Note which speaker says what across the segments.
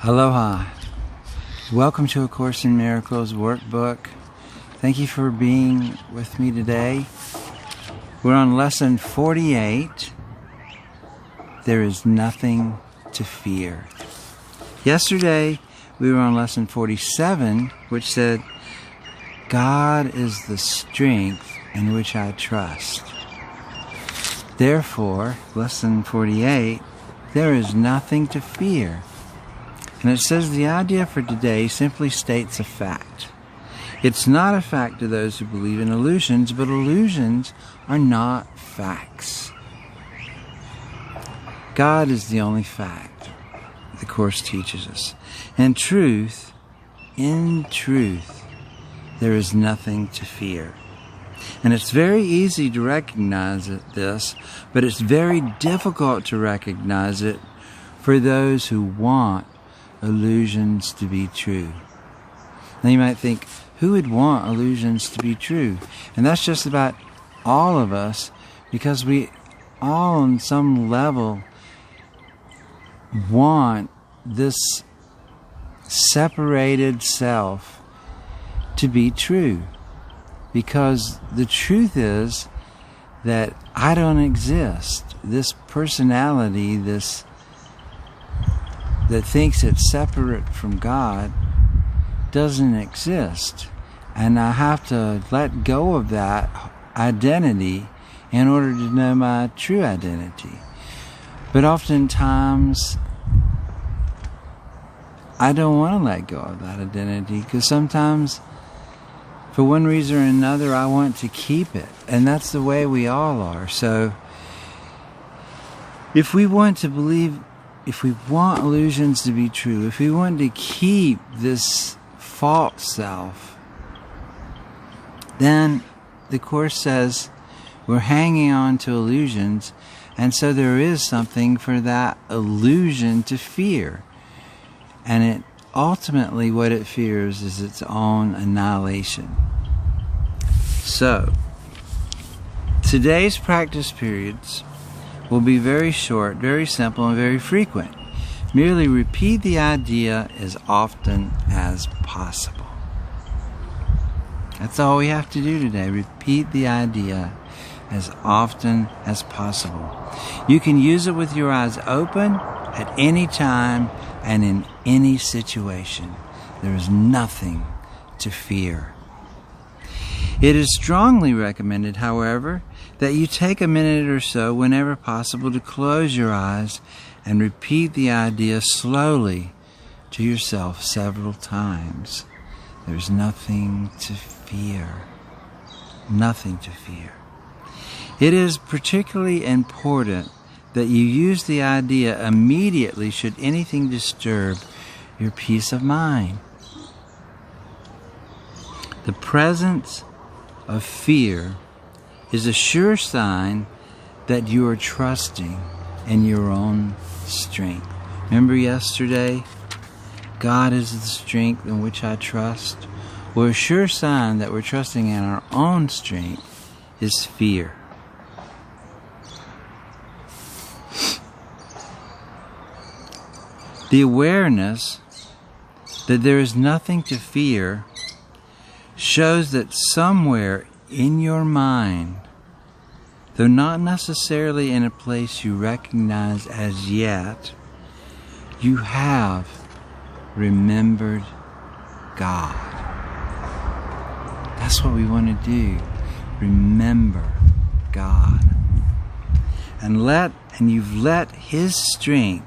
Speaker 1: Aloha. Welcome to A Course in Miracles Workbook. Thank you for being with me today. We're on lesson 48. There is nothing to fear. Yesterday, we were on lesson 47, which said, God is the strength in which I trust. Therefore, lesson 48, there is nothing to fear. And it says the idea for today simply states a fact. It's not a fact to those who believe in illusions, but illusions are not facts. God is the only fact, the Course teaches us. In truth, there is nothing to fear. And it's very easy to recognize this, but it's very difficult to recognize it for those who want illusions to be true. Now you might think, who would want illusions to be true? And that's just about all of us, because we all on some level want this separated self to be true. Because the truth is that I don't exist. This personality, that thinks it's separate from God, doesn't exist. And I have to let go of that identity in order to know my true identity. But oftentimes, I don't want to let go of that identity, because sometimes, for one reason or another, I want to keep it. And that's the way we all are. So, if we want illusions to be true, if we want to keep this false self, then the Course says we're hanging on to illusions, and so there is something for that illusion to fear. And ultimately what it fears is its own annihilation. So, today's practice periods will be very short, very simple, and very frequent. Merely repeat the idea as often as possible. That's all we have to do today. Repeat the idea as often as possible. You can use it with your eyes open at any time and in any situation. There is nothing to fear. It is strongly recommended, however, that you take a minute or so whenever possible to close your eyes and repeat the idea slowly to yourself several times. There's nothing to fear. Nothing to fear. It is particularly important that you use the idea immediately should anything disturb your peace of mind. The presence of fear is a sure sign that you are trusting in your own strength. Remember yesterday, God is the strength in which I trust. Well, a sure sign that we're trusting in our own strength is fear. The awareness that there is nothing to fear shows that somewhere in your mind, though not necessarily in a place you recognize as yet, you have remembered God. That's what we want to do. Remember God. And you've let His strength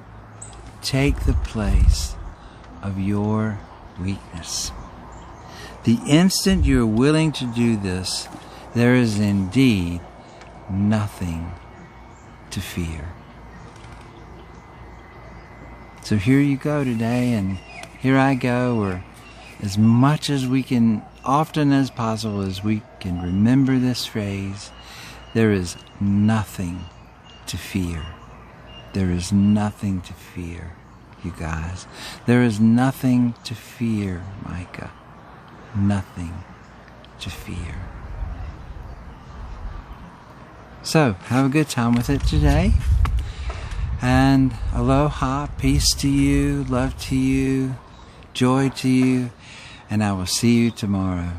Speaker 1: take the place of your weakness. The instant you're willing to do this, there is indeed nothing to fear. So here you go today, and here I go, or as much as we can, often as possible as we can remember this phrase, there is nothing to fear. There is nothing to fear, you guys. There is nothing to fear, Micah. Nothing to fear. So, have a good time with it today. And aloha, peace to you, love to you, joy to you, and I will see you tomorrow.